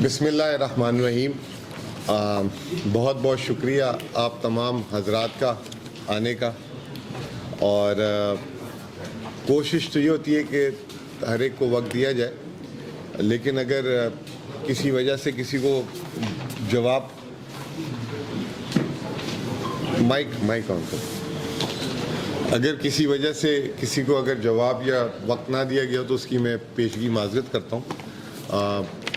بسم اللہ الرحمن الرحیم. بہت بہت شکریہ آپ تمام حضرات کا آنے کا. اور کوشش تو یہ ہوتی ہے کہ ہر ایک کو وقت دیا جائے, لیکن اگر کسی وجہ سے کسی کو جواب مائک آن کرو, اگر کسی وجہ سے کسی کو اگر جواب یا وقت نہ دیا گیا تو اس کی میں پیشگی معذرت کرتا ہوں.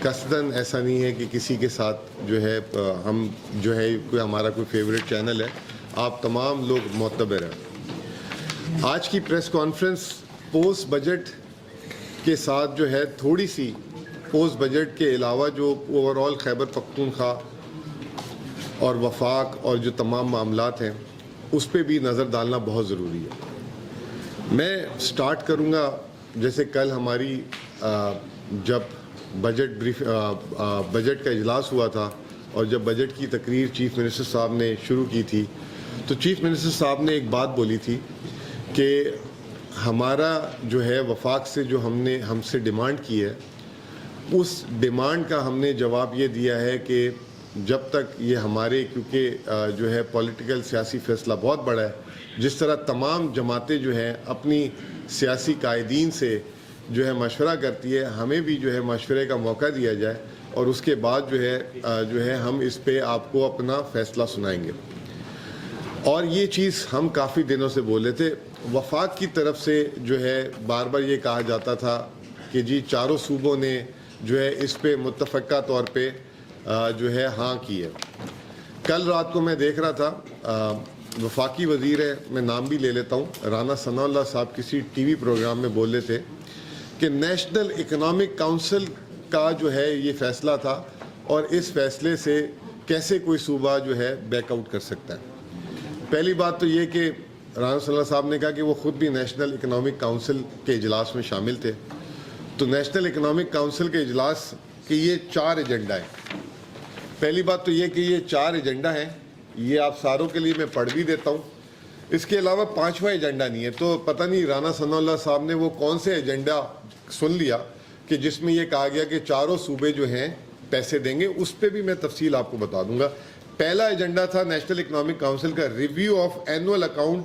قصداً ایسا نہیں ہے کہ کسی کے ساتھ جو ہے ہم جو ہے کوئی ہمارا کوئی فیوریٹ چینل ہے. آپ تمام لوگ معتبر ہیں. آج کی پریس کانفرنس پوسٹ بجٹ کے ساتھ جو ہے تھوڑی سی پوسٹ بجٹ کے علاوہ جو اوور آل خیبر پختونخوا اور وفاق اور جو تمام معاملات ہیں اس پہ بھی نظر ڈالنا بہت ضروری ہے. میں سٹارٹ کروں گا جیسے کل ہماری جب بجٹ کا اجلاس ہوا تھا اور جب بجٹ کی تقریر چیف منسٹر صاحب نے شروع کی تھی تو چیف منسٹر صاحب نے ایک بات بولی تھی کہ ہمارا جو ہے وفاق سے جو ہم سے ڈیمانڈ کی ہے اس ڈیمانڈ کا ہم نے جواب یہ دیا ہے کہ جب تک یہ ہمارے کیونکہ جو ہے پولیٹیکل سیاسی فیصلہ بہت بڑا ہے, جس طرح تمام جماعتیں جو ہیں اپنی سیاسی قائدین سے جو ہے مشورہ کرتی ہے, ہمیں بھی جو ہے مشورے کا موقع دیا جائے اور اس کے بعد جو ہے ہم اس پہ آپ کو اپنا فیصلہ سنائیں گے. اور یہ چیز ہم کافی دنوں سے بولے تھے. وفاق کی طرف سے جو ہے بار بار یہ کہا جاتا تھا کہ جی چاروں صوبوں نے جو ہے اس پہ متفقہ طور پہ جو ہے ہاں کی ہے. کل رات کو میں دیکھ رہا تھا وفاقی وزیر ہے, میں نام بھی لے لیتا ہوں, رانا ثناء اللہ صاحب کسی ٹی وی پروگرام میں بول رہے تھے کہ نیشنل اکنامک کونسل کا جو ہے یہ فیصلہ تھا اور اس فیصلے سے کیسے کوئی صوبہ جو ہے بیک آؤٹ کر سکتا ہے. پہلی بات تو یہ کہ رانا ثناء اللہ صاحب نے کہا کہ وہ خود بھی نیشنل اکنامک کونسل کے اجلاس میں شامل تھے. تو نیشنل اکنامک کونسل کے اجلاس کے یہ 4 ایجنڈا ہیں. پہلی بات تو یہ کہ یہ 4 ایجنڈا ہیں, یہ آپ ساروں کے لیے میں پڑھ بھی دیتا ہوں. اس کے علاوہ 5واں ایجنڈا نہیں ہے. تو پتہ نہیں رانا ثناء اللہ صاحب نے وہ کون سے ایجنڈا سن لیا کہ جس میں یہ کہا گیا کہ چاروں صوبے جو ہیں پیسے دیں گے. اس پہ بھی میں تفصیل آپ کو بتا دوں گا. پہلا ایجنڈا تھا نیشنل اکنامک کونسل کا review of annual account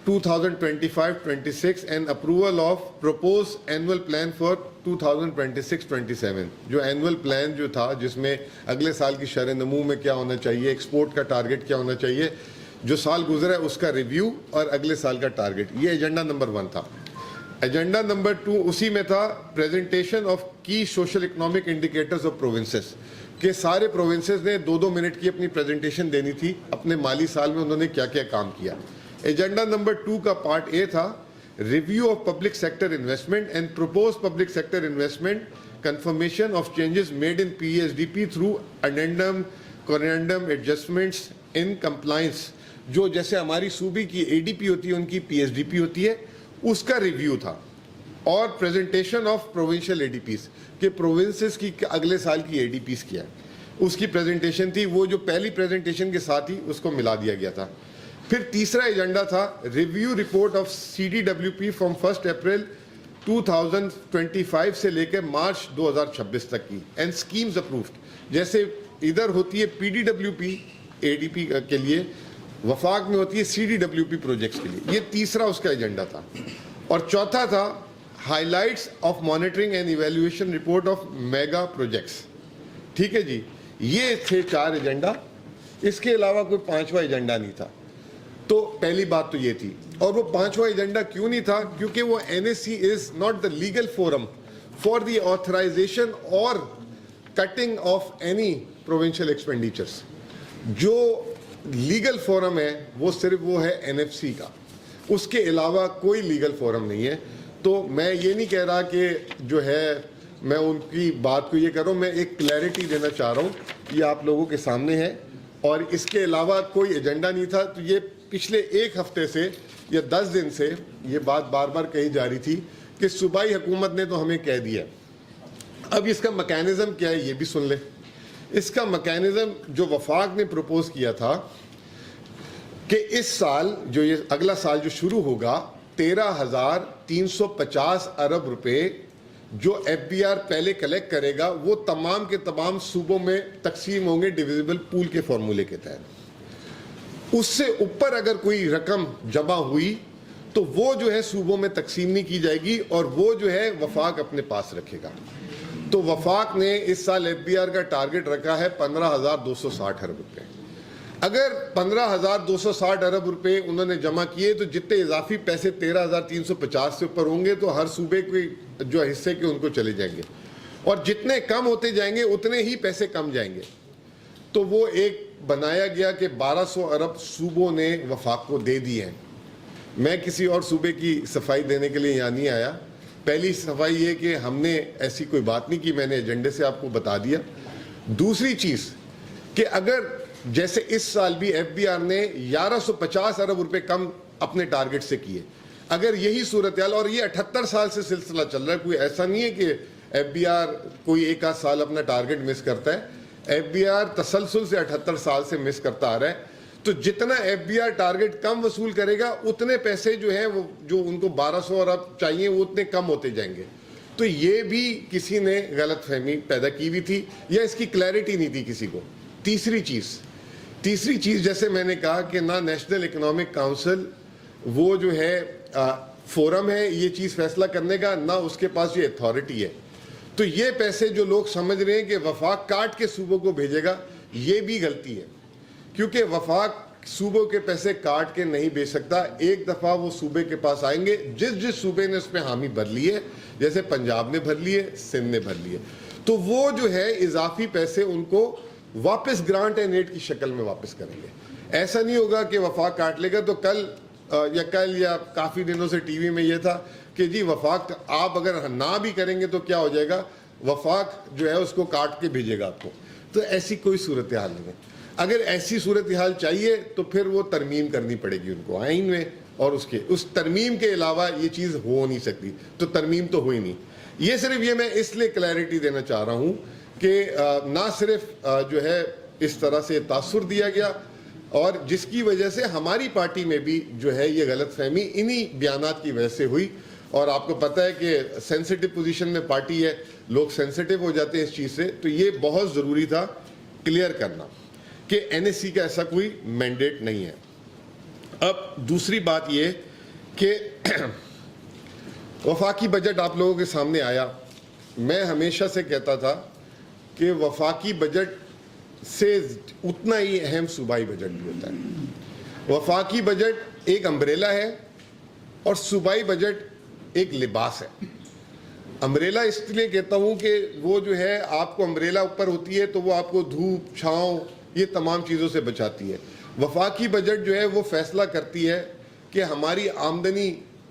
2025-26 and approval of propose annual plan for 2026-27. جو اینول پلان جو تھا جس میں اگلے سال کی شرح نمو میں کیا ہونا چاہیے, ایکسپورٹ کا ٹارگٹ کیا ہونا چاہیے, جو سال گزرا ہے اس کا ریویو اور اگلے سال کا ٹارگٹ, یہ ایجنڈا نمبر 1 تھا. ایجنڈا نمبر 2 اسی میں تھا پریزنٹیشن آف کی social economic indicators of provinces, کہ سارے پروونسز نے 2-2 منٹ کی اپنی پریزنٹیشن دینی تھی اپنے مالی سال میں انہوں نے کیا کیا کام کیا. ایجنڈا نمبر 2 کا پارٹ اے تھا review of public sector investment and propose public sector investment confirmation of changes made in P S D P through addendum corrigendum adjustments in compliance. جو جیسے ہماری صوبے کی اے ڈی پی ہوتی ہے ان کی پی ایس ڈی پی ہوتی ہے, اس کا ریویو تھا. اور presentation of provincial A D Ps, کہ پروونسز کی اگلے سال کی اے ڈی پیز کیا ہے, اس کی پریزنٹیشن تھی. وہ جو پہلی پریزنٹیشن کے ساتھ ہی اس کو ملا دیا گیا تھا. پھر تیسرا ایجنڈا تھا review report of C D W P from 1 April 2025 سے لے کے مارچ 2026 تک کی اینڈ اسکیمز اپروفڈ. جیسے ادھر ہوتی ہے P D W P A D P کے لیے, وفاق میں ہوتی ہے C D W P projects کے لیے. یہ تیسرا اس کا ایجنڈا تھا. اور چوتھا تھا high lights of monitoring and evaluation report of mega projects. ٹھیک ہے جی, یہ تھے 4 ایجنڈا. اس کے علاوہ کوئی 5واں ایجنڈا نہیں تھا. تو پہلی بات تو یہ تھی. اور وہ 5واں ایجنڈا کیوں نہیں تھا؟ کیونکہ وہ N S C is not the legal forum for the authorization اور cutting of any provincial expenditures. جو لیگل فورم ہے وہ صرف وہ ہے این ایف سی کا, اس کے علاوہ کوئی لیگل فورم نہیں ہے. تو میں یہ نہیں کہہ رہا کہ جو ہے میں ان کی بات کو یہ کر رہا ہوں, میں ایک کلیئرٹی دینا چاہ رہا ہوں. یہ آپ لوگوں کے سامنے ہے. اور اس کے علاوہ کوئی ایجنڈا نہیں تھا. تو یہ پچھلے 1 ہفتے سے یا 10 دن سے یہ بات بار بار کہی جا رہی تھی کہ صوبائی حکومت نے تو ہمیں کہہ دیا. اب اس کا میکینزم کیا ہے یہ بھی سن لیں. اس کا میکینزم جو وفاق نے پروپوز کیا تھا کہ اس سال جو یہ اگلا سال جو شروع ہوگا 13,350 ارب روپے جو ایف بی آر پہلے کلیکٹ کرے گا وہ تمام کے تمام صوبوں میں تقسیم ہوں گے ڈویزیبل پول کے فارمولے کے تحت. اس سے اوپر اگر کوئی رقم جمع ہوئی تو وہ جو ہے صوبوں میں تقسیم نہیں کی جائے گی اور وہ جو ہے وفاق اپنے پاس رکھے گا. تو وفاق نے اس سال ایف بی آر کا ٹارگٹ رکھا ہے 15,260 ارب روپے. اگر 15,260 ارب روپے انہوں نے جمع کیے تو جتنے اضافی پیسے 13,350 سے اوپر ہوں گے تو ہر صوبے کے جو حصے کے ان کو چلے جائیں گے, اور جتنے کم ہوتے جائیں گے اتنے ہی پیسے کم جائیں گے. تو وہ ایک بنایا گیا کہ 1200 ارب صوبوں نے وفاق کو دے دی ہیں. میں کسی اور صوبے کی صفائی دینے کے لیے یہاں نہیں آیا. پہلی صفائی یہ کہ ہم نے ایسی کوئی بات نہیں کی, میں نے ایجنڈے سے آپ کو بتا دیا. دوسری چیز کہ اگر جیسے اس سال بھی ایف بی آر نے 1150 ارب روپے کم اپنے ٹارگٹ سے کیے, اگر یہی صورتحال, اور یہ 78 سال سے سلسلہ چل رہا ہے, کوئی ایسا نہیں ہے کہ ایف بی آر کوئی ایک آدھ سال اپنا ٹارگٹ مس کرتا ہے. ایف بی آر تسلسل سے 78 سال سے مس کرتا آ رہا ہے. تو جتنا ایف بی آر ٹارگٹ کم وصول کرے گا اتنے پیسے جو ہیں وہ جو ان کو 1200 ارب چاہیے وہ اتنے کم ہوتے جائیں گے. تو یہ بھی کسی نے غلط فہمی پیدا کی ہوئی تھی یا اس کی کلیئرٹی نہیں تھی کسی کو. تیسری چیز جیسے میں نے کہا کہ نہ نیشنل اکنامک کاؤنسل وہ جو ہے فورم ہے یہ چیز فیصلہ کرنے کا, نہ اس کے پاس یہ اتھارٹی ہے. تو یہ پیسے جو لوگ سمجھ رہے ہیں کہ وفاق کاٹ کے صوبوں کو بھیجے گا, یہ بھی غلطی ہے, کیونکہ وفاق صوبوں کے پیسے کاٹ کے نہیں بھیج سکتا. ایک دفعہ وہ صوبے کے پاس آئیں گے, جس صوبے نے اس پہ حامی بھر لی ہے, جیسے پنجاب نے بھر لیے, سندھ نے بھر لیے, تو وہ جو ہے اضافی پیسے ان کو واپس گرانٹ اینڈ ایڈ کی شکل میں واپس کریں گے. ایسا نہیں ہوگا کہ وفاق کاٹ لے گا. تو کل یا کافی دنوں سے ٹی وی میں یہ تھا کہ جی وفاق آپ اگر نہ بھی کریں گے تو کیا ہو جائے گا, وفاق جو ہے اس کو کاٹ کے بھیجے گا آپ کو. تو ایسی کوئی صورتحال نہیں ہے. اگر ایسی صورتحال چاہیے تو پھر وہ ترمیم کرنی پڑے گی ان کو آئین میں, اور اس ترمیم کے علاوہ یہ چیز ہو نہیں سکتی. تو ترمیم تو ہوئی نہیں. یہ صرف یہ میں اس لیے کلیئرٹی دینا چاہ رہا ہوں کہ نہ صرف جو ہے اس طرح سے تاثر دیا گیا, اور جس کی وجہ سے ہماری پارٹی میں بھی جو ہے یہ غلط فہمی انہی بیانات کی وجہ سے ہوئی. اور آپ کو پتہ ہے کہ سینسٹیو پوزیشن میں پارٹی ہے, لوگ سینسٹیو ہو جاتے ہیں اس چیز سے. تو یہ بہت ضروری تھا کلیئر کرنا کہ این ایس سی کا ایسا کوئی مینڈیٹ نہیں ہے. اب دوسری بات یہ کہ وفاقی بجٹ آپ لوگوں کے سامنے آیا. میں ہمیشہ سے کہتا تھا کہ وفاقی بجٹ سے اتنا ہی اہم صوبائی بجٹ بھی ہوتا ہے. وفاقی بجٹ ایک امبریلا ہے اور صوبائی بجٹ ایک لباس ہے. امبریلا اس لیے کہتا ہوں کہ وہ جو ہے آپ کو امبریلا اوپر ہوتی ہے تو وہ آپ کو دھوپ چھاؤں یہ تمام چیزوں سے بچاتی ہے. وفاقی بجٹ جو ہے وہ فیصلہ کرتی ہے کہ ہماری آمدنی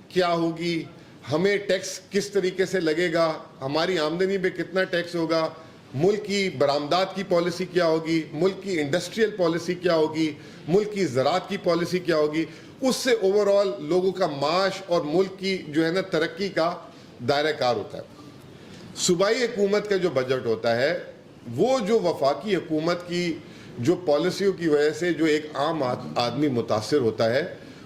کیا ہوگی, ہمیں ٹیکس کس طریقے سے لگے گا, ہماری آمدنی پہ کتنا ٹیکس ہوگا, ملک کی برآمدات کی پالیسی کیا ہوگی, ملک کی انڈسٹریل پالیسی کیا ہوگی, ملک کی زراعت کی پالیسی کیا ہوگی. اس سے اوورآل لوگوں کا معاش اور ملک کی جو ہے نا ترقی کا دائرہ کار ہوتا ہے. صوبائی حکومت کا جو بجٹ ہوتا ہے وہ جو وفاقی حکومت کی جو پالیسیوں کی وجہ سے جو ایک عام آدمی متاثر ہوتا ہے,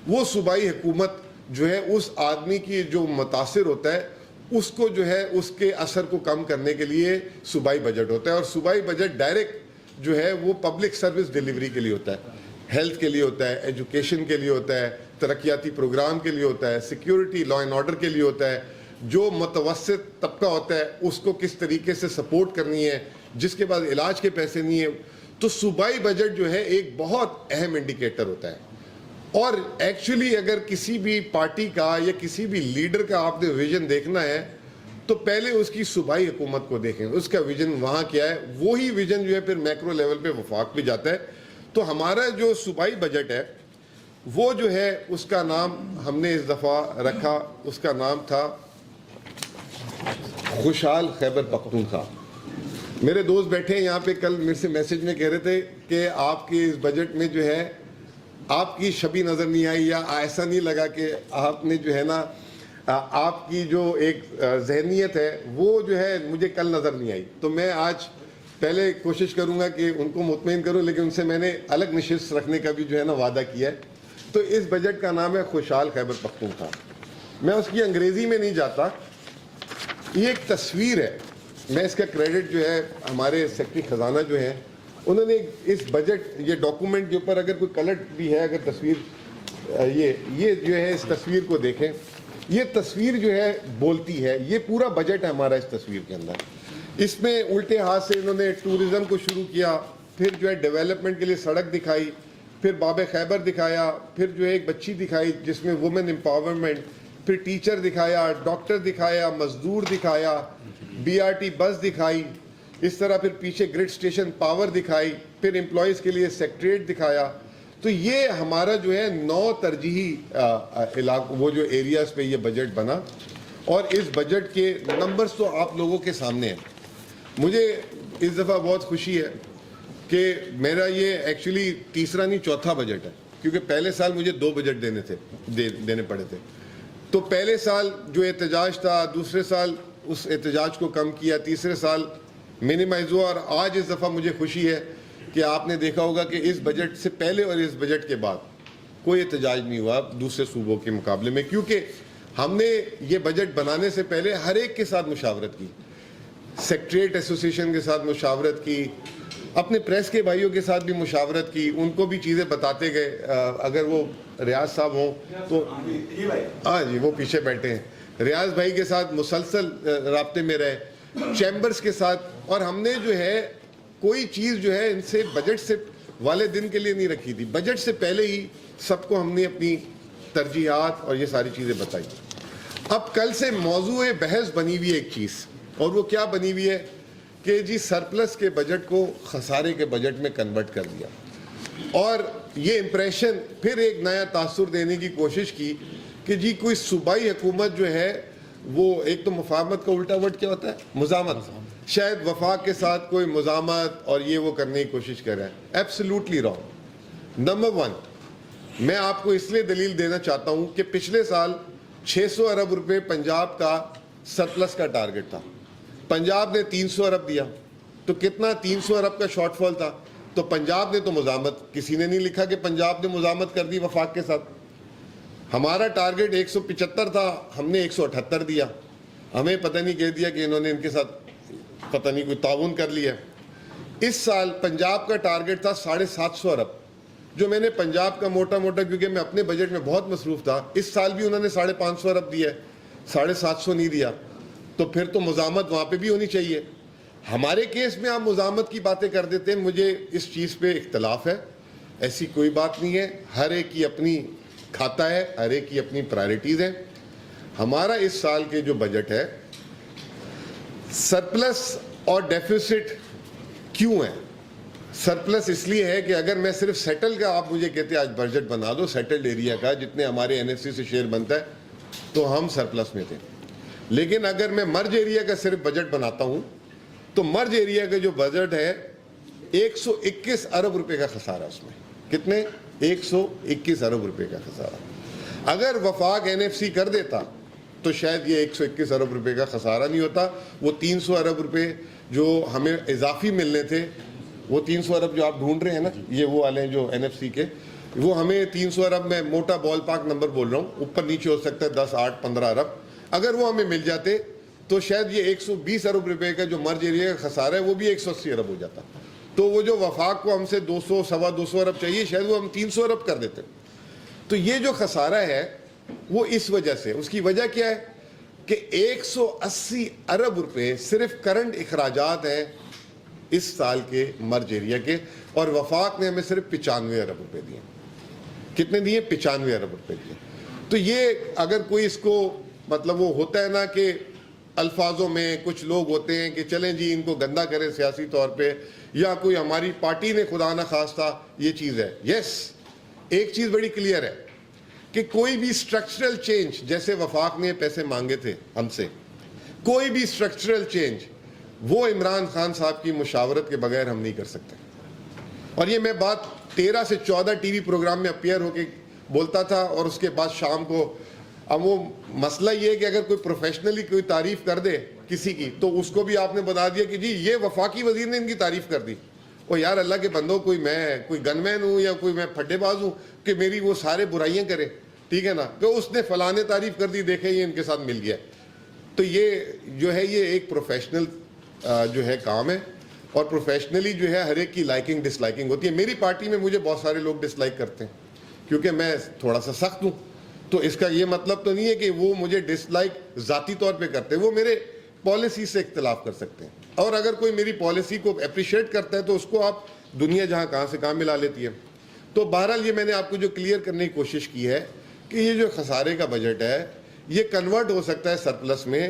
وہ صوبائی حکومت جو ہے اس آدمی کی جو متاثر ہوتا ہے اس کو جو ہے اس کے اثر کو کم کرنے کے لیے صوبائی بجٹ ہوتا ہے. اور صوبائی بجٹ ڈائریکٹ جو ہے وہ پبلک سروس ڈیلیوری کے لیے ہوتا ہے, ہیلتھ کے لیے ہوتا ہے, ایجوکیشن کے لیے ہوتا ہے, ترقیاتی پروگرام کے لیے ہوتا ہے, سیکیورٹی لا اینڈ آرڈر کے لیے ہوتا ہے, جو متوسط طبقہ ہوتا ہے اس کو کس طریقے سے سپورٹ کرنی ہے, جس کے بعد علاج کے پیسے نہیں ہیں. تو صوبائی بجٹ جو ہے ایک بہت اہم انڈیکیٹر ہوتا ہے. اور ایکچولی اگر کسی بھی پارٹی کا یا کسی بھی لیڈر کا آپ نے ویژن دیکھنا ہے تو پہلے اس کی صوبائی حکومت کو دیکھیں, اس کا ویژن وہاں کیا ہے. وہی ویژن جو ہے پھر میکرو لیول پہ وفاق بھی جاتا ہے. تو ہمارا جو صوبائی بجٹ ہے وہ جو ہے اس کا نام ہم نے اس دفعہ رکھا, اس کا نام تھا خوشحال خیبر پختونخوا. میرے دوست بیٹھے ہیں یہاں پہ, کل میرے سے میسج میں کہہ رہے تھے کہ آپ کے اس بجٹ میں جو ہے آپ کی شبی نظر نہیں آئی, یا ایسا نہیں لگا کہ آپ نے جو ہے نا آپ کی جو ایک ذہنیت ہے وہ جو ہے مجھے کل نظر نہیں آئی. تو میں آج پہلے کوشش کروں گا کہ ان کو مطمئن کروں, لیکن ان سے میں نے الگ نشست رکھنے کا بھی جو ہے نا وعدہ کیا ہے. تو اس بجٹ کا نام ہے خوشحال خیبر پختونخوا. میں اس کی انگریزی میں نہیں جاتا یہ ایک تصویر ہے. میں اس کا کریڈٹ جو ہے ہمارے سیکرٹری خزانہ جو ہیں انہوں نے اس بجٹ یہ ڈاکومنٹ کے اوپر اگر کوئی کلر بھی ہے, اگر تصویر یہ جو ہے اس تصویر کو دیکھیں, یہ تصویر جو ہے بولتی ہے. یہ پورا بجٹ ہے ہمارا اس تصویر کے اندر. اس میں الٹے ہاتھ سے انہوں نے ٹورزم کو شروع کیا, پھر جو ہے ڈیولپمنٹ کے لیے سڑک دکھائی, پھر باب خیبر دکھایا, پھر جو ہے ایک بچی دکھائی جس میں وومن امپاورمنٹ, پھر ٹیچر دکھایا, ڈاکٹر دکھایا, مزدور دکھایا, BRT بس دکھائی, اس طرح پھر پیچھے گرڈ اسٹیشن پاور دکھائی, پھر امپلائیز کے لیے سیکٹریٹ دکھایا. تو یہ ہمارا جو ہے 9 ترجیحی علاقوں وہ جو ایریاز پہ یہ بجٹ بنا, اور اس بجٹ کے نمبرز تو آپ لوگوں کے سامنے ہیں. مجھے اس دفعہ بہت خوشی ہے کہ میرا یہ ایکچولی تیسرا نہیں چوتھا بجٹ ہے, کیونکہ پہلے سال مجھے 2 بجٹ دینے پڑے تھے. تو پہلے سال جو احتجاج تھا, دوسرے سال اس احتجاج کو کم کیا, تیسرے سال منیمائز ہوا, اور آج اس دفعہ مجھے خوشی ہے کہ آپ نے دیکھا ہوگا کہ اس بجٹ سے پہلے اور اس بجٹ کے بعد کوئی احتجاج نہیں ہوا دوسرے صوبوں کے مقابلے میں, کیونکہ ہم نے یہ بجٹ بنانے سے پہلے ہر ایک کے ساتھ مشاورت کی, سیکٹریٹ ایسوسیشن کے ساتھ مشاورت کی, اپنے پریس کے بھائیوں کے ساتھ بھی مشاورت کی, ان کو بھی چیزیں بتاتے گئے. اگر وہ ریاض صاحب ہوں تو ہاں جی وہ پیچھے بیٹھے ہیں, ریاض بھائی کے ساتھ مسلسل رابطے میں رہے, چیمبرز کے ساتھ. اور ہم نے جو ہے کوئی چیز جو ہے ان سے بجٹ سے والے دن کے لیے نہیں رکھی تھی, بجٹ سے پہلے ہی سب کو ہم نے اپنی ترجیحات اور یہ ساری چیزیں بتائی. اب کل سے موضوع بحث بنی ہوئی ایک چیز, اور وہ کیا بنی ہوئی ہے کہ جی سرپلس کے بجٹ کو خسارے کے بجٹ میں کنورٹ کر دیا, اور یہ امپریشن پھر ایک نیا تاثر دینے کی کوشش کی کہ جی کوئی صوبائی حکومت جو ہے وہ ایک تو مفاہمت کا الٹا ورڈ کیا ہوتا ہے, مزاحمت, شاید وفاق کے ساتھ کوئی مزاحمت اور یہ وہ کرنے کی کوشش کر رہا ہے. Absolutely wrong. نمبر 1 میں آپ کو اس لیے دلیل دینا چاہتا ہوں کہ پچھلے سال 600 ارب روپے پنجاب کا سرپلس کا ٹارگٹ تھا, پنجاب نے 300 ارب دیا, تو کتنا 300 ارب کا شارٹ فال تھا. تو پنجاب نے تو مزاحمت, کسی نے نہیں لکھا کہ پنجاب نے مزاحمت کر دی وفاق کے ساتھ. ہمارا ٹارگٹ 175 تھا, ہم نے 178 دیا. ہمیں پتہ نہیں کہہ دیا کہ انہوں نے ان کے ساتھ پتہ نہیں کوئی تعاون کر لیا. اس سال پنجاب کا ٹارگٹ تھا 750 ارب, جو میں نے پنجاب کا موٹا کیونکہ میں اپنے بجٹ میں بہت مصروف تھا, اس سال بھی انہوں نے 550 ارب دیا ہے, 750 نہیں دیا. تو پھر تو مزاحمت وہاں پہ بھی ہونی چاہیے. ہمارے کیس میں آپ مزاحمت کی باتیں کر دیتے ہیں, مجھے اس چیز پہ اختلاف ہے, ایسی کوئی بات نہیں ہے. ہر ایک کی اپنی کھاتا ہے, ہر ایک کی اپنی پرائرٹیز ہیں. ہمارا اس سال کے جو بجٹ ہے سرپلس اور ڈیفیسٹ کیوں ہے؟ سرپلس اس لیے ہے کہ اگر میں صرف سیٹل کا, آپ مجھے کہتے ہیں آج بجٹ بنا دو سیٹلڈ ایریا کا جتنے ہمارے NFC سے شیئر بنتا ہے, تو ہم سرپلس میں تھے. لیکن اگر میں مرج ایریا کا صرف بجٹ بناتا ہوں تو مرج ایریا کا جو بجٹ ہے 121 ارب روپے کا خسارہ, اس میں کتنے 121 ارب روپے کا خسارہ. اگر وفاق NFC کر دیتا تو شاید یہ 121 ارب روپے کا خسارہ نہیں ہوتا. وہ 300 ارب روپے جو ہمیں اضافی ملنے تھے, وہ 300 ارب جو آپ ڈھونڈ رہے ہیں نا, یہ وہ والے ہیں جو NFC کے, وہ ہمیں 300 ارب میں موٹا بال پاک نمبر بول رہا ہوں, اوپر نیچے ہو سکتا ہے 10, 8, 15 ارب. اگر وہ ہمیں مل جاتے تو شاید یہ 120 ارب روپے کا جو مرج ایریا کا خسارہ ہے وہ بھی 180 ارب ہو جاتا. تو وہ جو وفاق کو ہم سے 200, 250 ارب چاہیے, شاید وہ ہم 300 ارب کر دیتے. تو یہ جو خسارہ ہے وہ اس وجہ سے, اس کی وجہ کیا ہے کہ 180 ارب روپے صرف کرنٹ اخراجات ہیں اس سال کے مرج ایریا کے, اور وفاق نے ہمیں صرف 95 ارب روپے دیے. کتنے دیے؟ 95 ارب روپے دیے. تو یہ اگر کوئی اس کو مطلب وہ ہوتا ہے نا کہ الفاظوں میں کچھ لوگ ہوتے ہیں کہ چلیں جی ان کو گندا کریں سیاسی طور پہ, یا کوئی ہماری پارٹی نے خدا نہ خواستہ یہ چیز ہے. یس, ایک چیز بڑی کلیئر ہے کہ کوئی بھی سٹرکچرل چینج, جیسے وفاق نے پیسے مانگے تھے ہم سے, کوئی بھی سٹرکچرل چینج وہ عمران خان صاحب کی مشاورت کے بغیر ہم نہیں کر سکتے. اور یہ میں بات 13 سے 14 ٹی وی پروگرام میں اپیئر ہو کے بولتا تھا, اور اس کے بعد شام کو. اب وہ مسئلہ یہ ہے کہ اگر کوئی پروفیشنلی کوئی تعریف کر دے کسی کی, تو اس کو بھی آپ نے بتا دیا کہ جی یہ وفاقی وزیر نے ان کی تعریف کر دی. وہ یار اللہ کے بندوں, کوئی گن مین ہوں یا کوئی میں پھڈے باز ہوں کہ میری وہ سارے برائیاں کرے, ٹھیک ہے نا, کہ اس نے فلانے تعریف کر دی, دیکھیں یہ ان کے ساتھ مل گیا. تو یہ جو ہے یہ ایک پروفیشنل جو ہے کام ہے, اور پروفیشنلی جو ہے ہر ایک کی لائکنگ ڈس لائکنگ ہوتی ہے. میری پارٹی میں مجھے بہت سارے لوگ ڈس لائک کرتے ہیں کیونکہ میں تھوڑا سا سخت ہوں, تو اس کا یہ مطلب تو نہیں ہے کہ وہ مجھے ڈس لائک ذاتی طور پہ کرتے ہیں, وہ میرے پالیسی سے اختلاف کر سکتے ہیں. اور اگر کوئی میری پالیسی کو اپریشیٹ کرتا ہے تو اس کو آپ دنیا جہاں کہاں سے کہاں ملا لیتی ہے. تو بہرحال یہ میں نے آپ کو جو کلیئر کرنے کی کوشش کی ہے کہ یہ جو خسارے کا بجٹ ہے یہ کنورٹ ہو سکتا ہے سرپلس میں,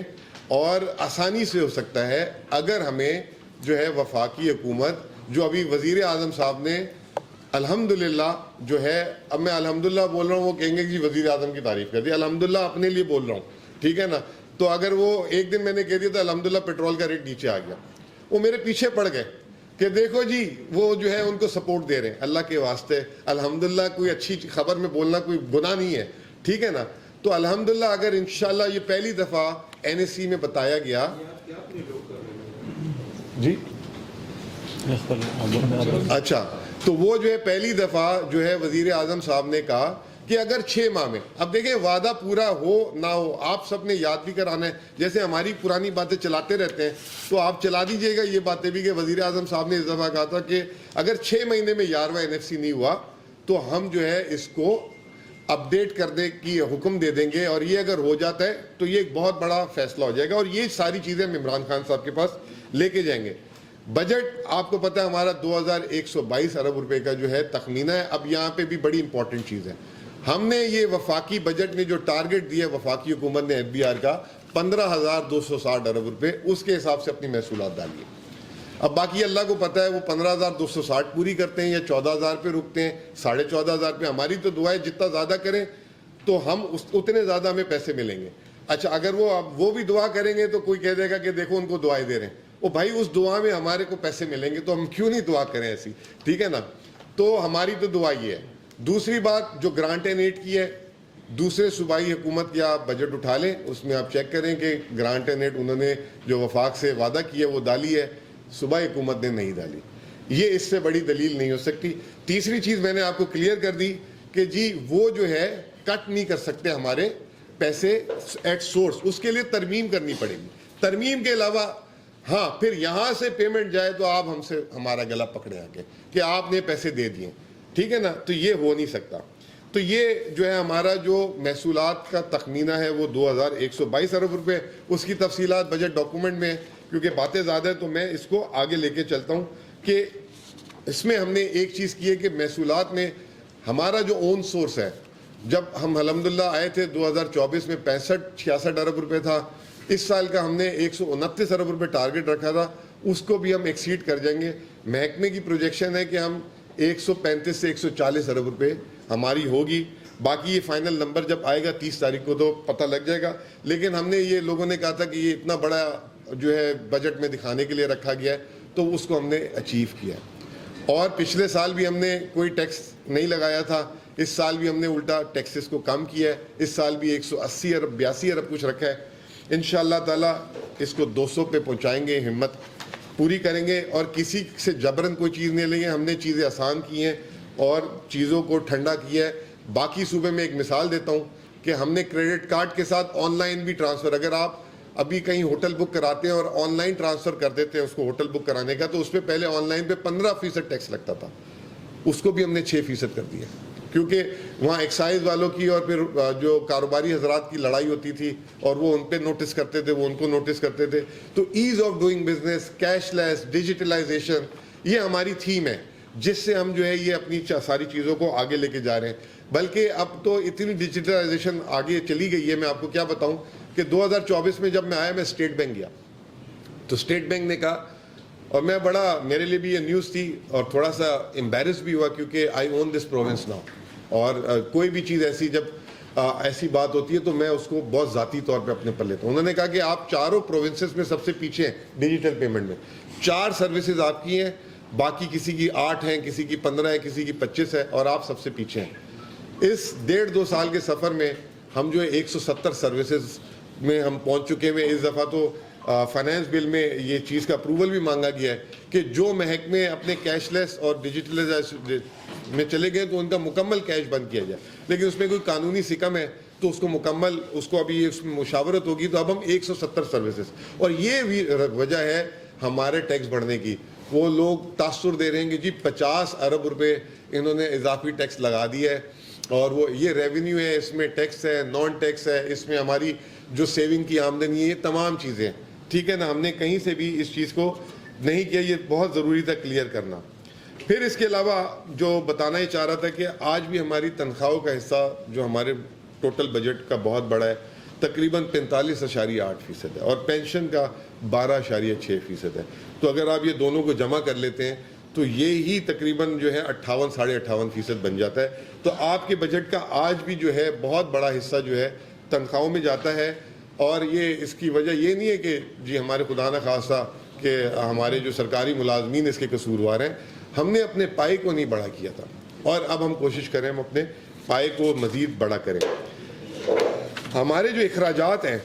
اور آسانی سے ہو سکتا ہے اگر ہمیں جو ہے وفاقی حکومت جو ابھی وزیر اعظم صاحب نے الحمدللہ جو ہے, اب میں الحمدللہ بول رہا ہوں, وہ کہیں گے کہ وزیر اعظم کی تعریف کر دی, الحمدللہ اپنے لیے بول رہا ہوں, ٹھیک ہے نا. تو اگر وہ ایک دن میں نے کہہ دیا تھا الحمدللہ پیٹرول کا ریٹ نیچے آ گیا, وہ میرے پیچھے پڑ گئے کہ دیکھو جی وہ جو ہے ان کو سپورٹ دے رہے ہیں. اللہ کے واسطے الحمدللہ کوئی اچھی خبر میں بولنا کوئی گناہ نہیں ہے, ٹھیک ہے نا. تو الحمدللہ اگر انشاءاللہ یہ پہلی دفعہ NSE میں بتایا گیا جی اچھا, تو وہ جو ہے پہلی دفعہ جو ہے وزیر اعظم صاحب نے کہا کہ اگر 6 ماہ میں, اب دیکھیں وعدہ پورا ہو نہ ہو آپ سب نے یاد بھی کرانا ہے, جیسے ہماری پرانی باتیں چلاتے رہتے ہیں تو آپ چلا دیجئے گا یہ باتیں بھی, کہ وزیر اعظم صاحب نے اس دفعہ کہا تھا کہ اگر 6 مہینے میں 11واں NFC نہیں ہوا تو ہم جو ہے اس کو اپڈیٹ کرنے کی حکم دے دیں گے, اور یہ اگر ہو جاتا ہے تو یہ ایک بہت بڑا فیصلہ ہو جائے گا, اور یہ ساری چیزیں ہم عمران خان صاحب کے پاس لے کے جائیں گے. بجٹ آپ کو پتہ ہے ہمارا 2122 ارب روپے کا جو ہے تخمینہ ہے. اب یہاں پہ بھی بڑی امپورٹنٹ چیز ہے, ہم نے یہ وفاقی بجٹ میں جو ٹارگٹ دیا وفاقی حکومت نے FBR کا 15,260 ارب روپے, اس کے حساب سے اپنی محصولات ڈالی ہے. اب باقی اللہ کو پتہ ہے وہ 15,260 پوری کرتے ہیں یا 14,000 پہ رکتے ہیں, 14,500 پہ. ہماری تو دعا ہے جتنا زیادہ کریں تو ہم اتنے زیادہ ہمیں پیسے ملیں گے. اچھا اگر وہ بھی دعا کریں گے تو کوئی کہہ دے گا کہ دیکھو ان کو دعائیں دے رہے ہیں, او بھائی اس دعا میں ہمارے کو پیسے ملیں گے تو ہم کیوں نہیں دعا کریں ایسی, ٹھیک ہے نا. تو ہماری تو دعا یہ ہے. دوسری بات جو گرانٹ اینڈ ایڈ کی ہے, دوسرے صوبائی حکومت کی آپ بجٹ اٹھا لیں, اس میں آپ چیک کریں کہ گرانٹ اینڈ ایڈ انہوں نے جو وفاق سے وعدہ کیا وہ ڈالی ہے, صوبائی حکومت نے نہیں ڈالی. یہ اس سے بڑی دلیل نہیں ہو سکتی. تیسری چیز میں نے آپ کو کلیئر کر دی کہ جی وہ جو ہے کٹ نہیں کر سکتے ہمارے پیسے ایٹ سورس, اس کے لیے ترمیم کرنی پڑے گی. ترمیم کے علاوہ ہاں پھر یہاں سے پیمنٹ جائے تو آپ ہم سے ہمارا گلا پکڑے آ کے کہ آپ نے پیسے دے دیے, ٹھیک ہے نا. تو یہ ہو نہیں سکتا. تو یہ جو ہے ہمارا جو محصولات کا تخمینہ ہے وہ 2122 ارب روپے, اس کی تفصیلات بجٹ ڈاکومنٹ میں, کیونکہ باتیں زیادہ ہیں تو میں اس کو آگے لے کے چلتا ہوں کہ اس میں ہم نے ایک چیز کی ہے کہ محصولات میں ہمارا جو اون سورس ہے, جب ہم الحمدللہ آئے تھے 2024 میں 65-66 ارب روپے تھا, اس سال کا ہم نے 129 ارب روپے ٹارگٹ رکھا تھا, اس کو بھی ہم ایکسیڈ کر جائیں گے. محکمے کی پروجیکشن ہے کہ ہم 135 سے 140 ارب روپے ہماری ہوگی. باقی یہ فائنل نمبر جب آئے گا 30 تاریخ کو تو پتہ لگ جائے گا. لیکن ہم نے یہ لوگوں نے کہا تھا کہ یہ اتنا بڑا جو ہے بجٹ میں دکھانے کے لیے رکھا گیا ہے تو اس کو ہم نے اچیو کیا. اور پچھلے سال بھی ہم نے کوئی ٹیکس نہیں لگایا تھا, اس سال بھی ہم نے الٹا ٹیکسز کو کم کیا ہے. اس سال بھی 180 ارب 82 ارب کچھ رکھا ہے. انشاءاللہ تعالی اس کو 200 پہ پہنچائیں گے, ہمت پوری کریں گے, اور کسی سے جبرن کوئی چیز نہیں لیں گے. ہم نے چیزیں آسان کی ہیں اور چیزوں کو ٹھنڈا کیا ہے. باقی صوبے میں ایک مثال دیتا ہوں کہ ہم نے کریڈٹ کارڈ کے ساتھ آن لائن بھی ٹرانسفر, اگر آپ ابھی کہیں ہوٹل بک کراتے ہیں اور آن لائن ٹرانسفر کر دیتے ہیں اس کو ہوٹل بک کرانے کا, تو اس پہ پہلے آن لائن پہ 15% ٹیکس لگتا تھا, اس کو بھی ہم نے 6% کر دیا, کیونکہ وہاں ایکسائز والوں کی اور پھر جو کاروباری حضرات کی لڑائی ہوتی تھی اور وہ ان پہ نوٹس کرتے تھے, وہ ان کو نوٹس کرتے تھے. تو ease of doing business, cashless, digitalisation, یہ ہماری تھیم ہے جس سے ہم جو ہے یہ اپنی ساری چیزوں کو آگے لے کے جا رہے ہیں. بلکہ اب تو اتنی ڈیجیٹلائزیشن آگے چلی گئی ہے, میں آپ کو کیا بتاؤں کہ 2024 میں جب میں آیا, میں اسٹیٹ بینک گیا تو اسٹیٹ بینک نے کہا, اور میں بڑا, میرے لیے بھی یہ نیوز تھی اور تھوڑا سا امبیرس بھی ہوا کیونکہ آئی اون دس پروونس ناؤ, اور کوئی بھی چیز ایسی جب ایسی بات ہوتی ہے تو میں اس کو بہت ذاتی طور پہ اپنے پر لیتا ہوں. انہوں نے کہا کہ آپ چاروں پروونسز میں سب سے پیچھے ہیں ڈیجیٹل پیمنٹ میں, 4 سروسز آپ کی ہیں, باقی کسی کی 8 ہیں, کسی کی 15 ہے, کسی کی 25 ہے, اور آپ سب سے پیچھے ہیں. اس 1.5-2 سال کے سفر میں ہم جو ہے 170 سروسز میں ہم پہنچ چکے ہوئے. اس دفعہ تو فائنانس بل میں یہ چیز کا اپروول بھی مانگا گیا ہے کہ جو محکمے اپنے کیش لیس اور ڈیجیٹلائزیشن میں چلے گئے تو ان کا مکمل کیش بند کیا جائے. لیکن اس میں کوئی قانونی سکم ہے تو اس کو مکمل اس کو ابھی اس میں مشاورت ہوگی تو اب ہم 170 سروسز, اور یہ وجہ ہے ہمارے ٹیکس بڑھنے کی. وہ لوگ تاثر دے رہے ہیں کہ جی 50 ارب روپے انہوں نے اضافی ٹیکس لگا دیا ہے, اور وہ یہ ریونیو ہے, اس میں ٹیکس ہے, نان ٹیکس ہے, اس میں ہماری جو سیونگ کی آمدنی ہے, یہ تمام چیزیں, ٹھیک ہے نا, ہم نے کہیں سے بھی اس چیز کو نہیں کیا. یہ بہت ضروری تھا کلیئر کرنا. پھر اس کے علاوہ جو بتانا ہی چاہ رہا تھا کہ آج بھی ہماری تنخواہوں کا حصہ جو ہمارے ٹوٹل بجٹ کا بہت بڑا ہے, تقریباً 45.8% ہے, اور پینشن کا 12.6% ہے. تو اگر آپ یہ دونوں کو جمع کر لیتے ہیں تو یہی تقریباً جو ہے 58-58.5% بن جاتا ہے. تو آپ کے بجٹ کا آج بھی جو ہے بہت بڑا حصہ جو ہے تنخواہوں میں جاتا ہے. اور یہ اس کی وجہ یہ نہیں ہے کہ جی ہمارے خدا نہ خواستہ کہ ہمارے جو سرکاری ملازمین اس کے قصوروار ہیں, ہم نے اپنے پائے کو نہیں بڑا کیا تھا, اور اب ہم کوشش کریں ہم اپنے پائے کو مزید بڑا کریں. ہمارے جو اخراجات ہیں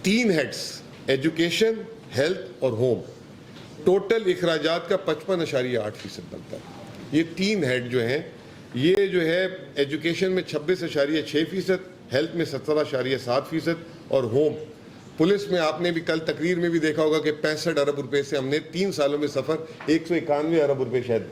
3 ہیڈز, ایجوکیشن, ہیلتھ اور ہوم, ٹوٹل اخراجات کا 55.8% بنتا ہے. یہ 3 ہیڈ جو ہیں, یہ جو ہے ایجوکیشن میں 26.6%, ہیلتھ میں 17.7%, اور ہوم پولیس میں آپ نے بھی کل تقریر میں بھی دیکھا ہوگا کہ 65 ارب روپے سے ہم نے 3 سالوں میں سفر 191 ارب روپے شاید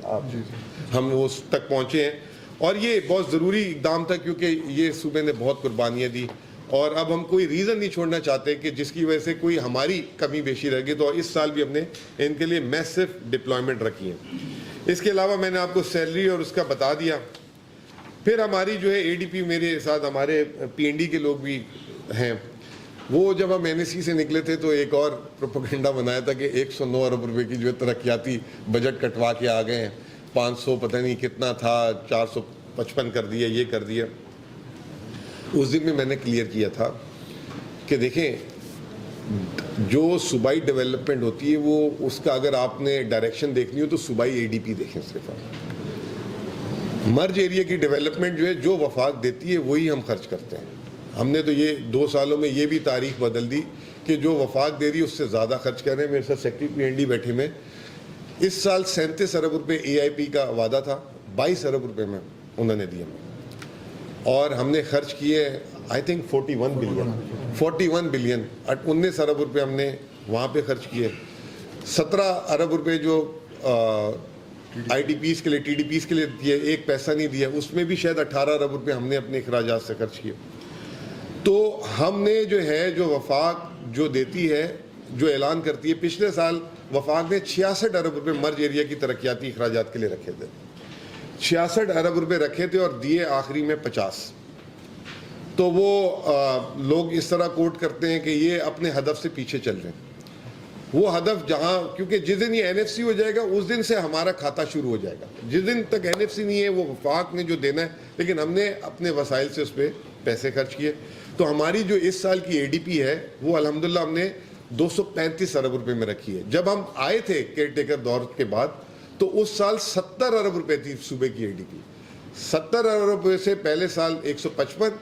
ہم اس تک پہنچے ہیں. اور یہ بہت ضروری اقدام تھا کیونکہ یہ صوبے نے بہت قربانیاں دی, اور اب ہم کوئی ریزن نہیں چھوڑنا چاہتے کہ جس کی وجہ سے کوئی ہماری کمی بیشی رہ گئی. تو اس سال بھی ہم نے ان کے لیے میسو ڈپلائمنٹ رکھی ہے. اس کے علاوہ میں نے آپ کو سیلری اور اس کا بتا دیا. پھر ہماری جو ہے اے ڈی پی, میرے ساتھ ہمارے پی این ڈی کے لوگ بھی ہیں, وہ جب ہم این ایس سی سے نکلے تھے تو ایک اور پروپیگنڈا بنایا تھا کہ 109 ارب روپے کی جو ہے ترقیاتی بجٹ کٹوا کے آ گئے ہیں, 500 پتہ نہیں کتنا تھا, 455 کر دیا, یہ کر دیا. اس دن میں نے کلیئر کیا تھا کہ دیکھیں جو صوبائی ڈیولپمنٹ ہوتی ہے وہ اس کا اگر آپ نے ڈائریکشن دیکھنی ہو تو صوبائی اے ڈی پی دیکھیں. صرف مرج ایریا کی ڈیولپمنٹ جو ہے جو وفاق دیتی ہے وہی ہم خرچ کرتے ہیں. ہم نے تو یہ 2 سالوں میں یہ بھی تاریخ بدل دی کہ جو وفاق دے رہی ہے اس سے زیادہ خرچ کر رہے ہیں. میرے ساتھ سیکٹری پی این ڈی بیٹھے میں, اس سال 37 ارب روپے اے آئی پی کا وعدہ تھا, 22 ارب روپے میں انہوں نے دیا, اور ہم نے خرچ کیے آئی تھنک 41 بلین, 19 ارب روپے ہم نے وہاں پہ خرچ کیے. 17 ارب روپے جو آئی ڈی پیز کے لیے, ٹی ڈی پیز کے لیے دیے, 1 پیسہ نہیں دیا, اس میں بھی شاید 18 ارب روپے ہم نے اپنے اخراجات سے خرچ کیے. تو ہم نے جو ہے جو وفاق جو دیتی ہے, جو اعلان کرتی ہے, پچھلے سال وفاق نے 66 ارب روپے مرج ایریا کی ترقیاتی اخراجات کے لیے رکھے تھے, 66 ارب روپے رکھے تھے اور دیے آخری میں 50. تو وہ لوگ اس طرح کوٹ کرتے ہیں کہ یہ اپنے ہدف سے پیچھے چل رہے ہیں. وہ ہدف جہاں, کیونکہ جس دن یہ این ایف سی ہو جائے گا اس دن سے ہمارا کھاتا شروع ہو جائے گا. جس دن تک این ایف سی نہیں ہے وہ وفاق نے جو دینا ہے, لیکن ہم نے اپنے وسائل سے اس پہ پیسے خرچ کیے. تو ہماری جو اس سال کی اے ڈی پی ہے وہ الحمدللہ ہم نے 235 ارب روپے میں رکھی ہے. جب ہم آئے تھے کیئر ٹیکر دور کے بعد تو اس سال 70 ارب روپے تھی صوبے کی اے ڈی پی. 70 ارب روپے سے پہلے سال 155,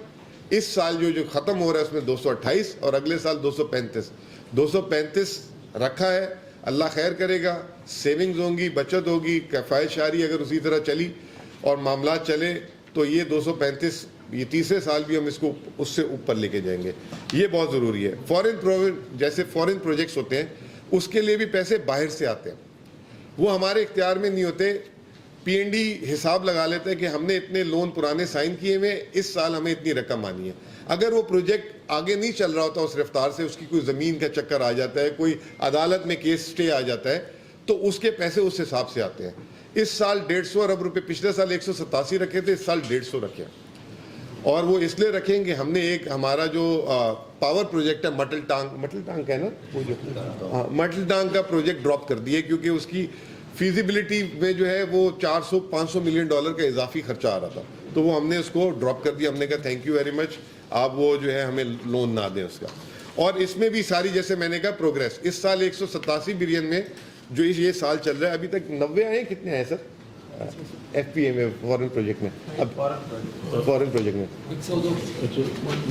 اس سال جو ختم ہو رہا ہے اس میں 228, اور اگلے سال 235 رکھا ہے. اللہ خیر کرے گا, سیونگز ہوں گی, بچت ہوگی, کفایت شعاری اگر اسی طرح چلی اور معاملات چلے تو یہ 235 یہ تیسرے سال بھی ہم اس کو اس سے اوپر لے کے جائیں گے. یہ بہت ضروری ہے. جیسے فورن پروجیکٹس ہوتے ہیں اس کے لیے بھی پیسے باہر سے آتے ہیں, وہ ہمارے اختیار میں نہیں ہوتے. پی این ڈی حساب لگا لیتے ہیں کہ ہم نے اتنے لون پرانے سائن کیے ہوئے, اس سال ہمیں اتنی رقم آنی ہے. اگر وہ پروجیکٹ آگے نہیں چل رہا ہوتا اس رفتار سے, اس کی کوئی زمین کا چکر آ جاتا ہے, کوئی عدالت میں کیس سٹے آ جاتا ہے, تو اس کے پیسے اس حساب سے آتے ہیں. اس سال 150 ارب روپے, پچھلے سال 187 رکھے تھے, اس سال 150 رکھے. اور وہ اس لیے رکھیں گے, ہم نے ایک ہمارا جو پاور پروجیکٹ ہے مٹل ٹانک ہے نا, وہ جو مٹل ٹانک کا پروجیکٹ ڈراپ کر دیا کیونکہ اس کی فیزیبلٹی میں جو ہے وہ 400-500 ملین ڈالر کا اضافی خرچہ آ رہا تھا, تو وہ ہم نے اس کو ڈراپ کر دیا. ہم نے کہا تھینک یو ویری مچ, آپ وہ جو ہے ہمیں لون نہ دیں اس کا. اور اس میں بھی ساری, جیسے میں نے کہا پروگریس, اس سال 187 بلین میں جو یہ سال چل رہا ہے, ابھی تک 90 آئے, کتنے آئے سر ایف پی اے میں, فورن پروجیکٹ میں, فورن پروجیکٹ میں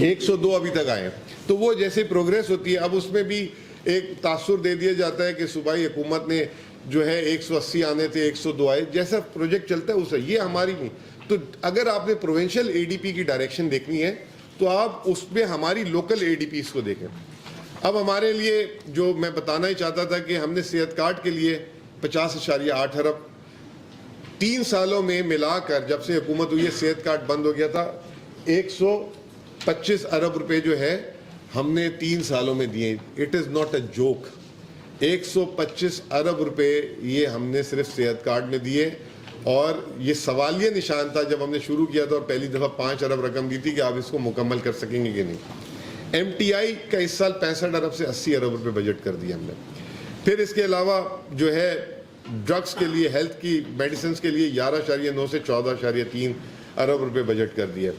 102 ابھی تک آئے ہیں. تو وہ جیسے پروگریس ہوتی ہے, اب اس میں بھی ایک تاثر دے دیا جاتا ہے کہ صوبائی حکومت نے جو ہے 180 آنے تھے, 102 آئے, جیسا پروجیکٹ چلتا ہے اسے, یہ ہماری نہیں. تو اگر آپ نے پروونشل اے ڈی پی کی ڈائریکشن دیکھنی ہے تو آپ اس میں ہماری لوکل اے ڈی پیز کو دیکھیں. اب ہمارے لیے جو میں بتانا ہی چاہتا تھا کہ ہم نے صحت کارڈ کے لیے 50.8 ارب 3 سالوں میں ملا کر, جب سے حکومت ہوئی ہے صحت کارڈ بند ہو گیا تھا, 125 ارب روپے جو ہے ہم نے 3 سالوں میں دیے. It is not a joke. 125 ارب روپے یہ ہم نے صرف صحت کارڈ میں دیے, اور یہ سوالیہ نشان تھا جب ہم نے شروع کیا تھا اور پہلی دفعہ 5 ارب رقم دی تھی کہ آپ اس کو مکمل کر سکیں گے کہ نہیں. ایم ٹی آئی کا اس سال 65 ارب سے 80 ارب روپے بجٹ کر دیا ہم نے. پھر اس کے علاوہ جو ہے ڈرگس کے لیے, ہیلتھ کی میڈیسنز کے لیے 11.9 سے 14.3 ارب روپے بجٹ کر دیا.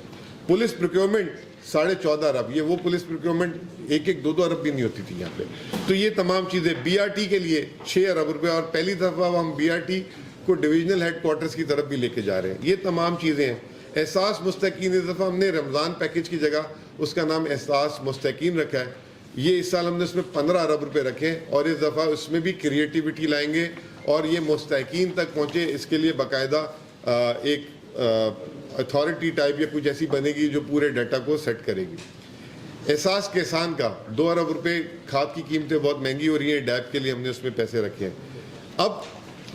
پولیس پروکیورمنٹ 14.5 ارب, یہ وہ پولیس پروکیورمنٹ 1-2 ارب بھی نہیں ہوتی تھی یہاں پہ. تو یہ تمام چیزیں. بی آر ٹی کے لیے 6 ارب روپے, اور پہلی دفعہ ہم بی آر ٹی کو ڈویژنل ہیڈ کوارٹرز کی طرف بھی لے کے جا رہے ہیں. یہ تمام چیزیں ہیں. احساس مستحقین, اس دفعہ ہم نے رمضان پیکج کی جگہ اس کا نام احساس مستحقین رکھا ہے. یہ اس سال ہم نے اس میں 15 ارب روپے رکھے, اور اس دفعہ اس میں بھی کریٹیوٹی لائیں گے اور یہ مستحقین تک پہنچے. اس کے لیے باقاعدہ ایک اتھارٹی ٹائپ یا کچھ ایسی بنے گی جو پورے ڈیٹا کو سیٹ کرے گی. احساس کسان کا 2 ارب روپے, کھاد کی قیمتیں بہت مہنگی ہو رہی ہیں, ڈیپ کے لیے ہم نے اس میں پیسے رکھے ہیں. اب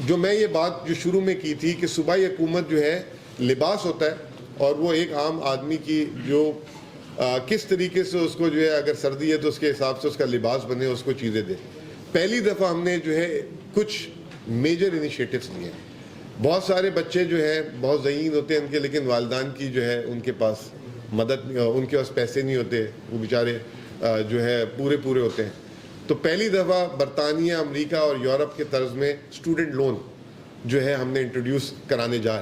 جو میں یہ بات جو شروع میں کی تھی کہ صوبائی حکومت جو ہے لباس ہوتا ہے, اور وہ ایک عام آدمی کی جو کس طریقے سے اس کو جو ہے اگر سردی ہے تو اس کے حساب سے اس کا لباس بنے, اس کو چیزیں دے. پہلی دفعہ ہم نے جو ہے کچھ میجر انیشیٹوز لیے ہیں. بہت سارے بچے جو ہیں بہت ذہین ہوتے ہیں ان کے, لیکن والدین کی جو ہے ان کے پاس مدد, ان کے پاس پیسے نہیں ہوتے, وہ بیچارے جو ہے پورے ہوتے ہیں. تو پہلی دفعہ برطانیہ, امریکہ اور یورپ کے طرز میں اسٹوڈنٹ لون جو ہے ہم نے انٹروڈیوس کرانے جا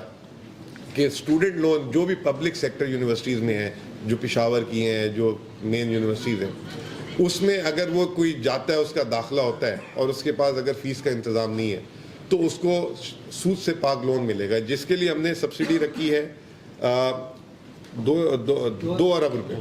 کہ اسٹوڈنٹ لون جو بھی پبلک سیکٹر یونیورسٹیز میں ہیں, جو پشاور کی ہیں, جو مین یونیورسٹیز ہیں, اس میں اگر وہ کوئی جاتا ہے, اس کا داخلہ ہوتا ہے اور اس کے پاس اگر فیس کا انتظام نہیں ہے تو اس کو سود سے پاک لون ملے گا, جس کے لیے ہم نے سبسڈی رکھی ہے 2 ارب روپے.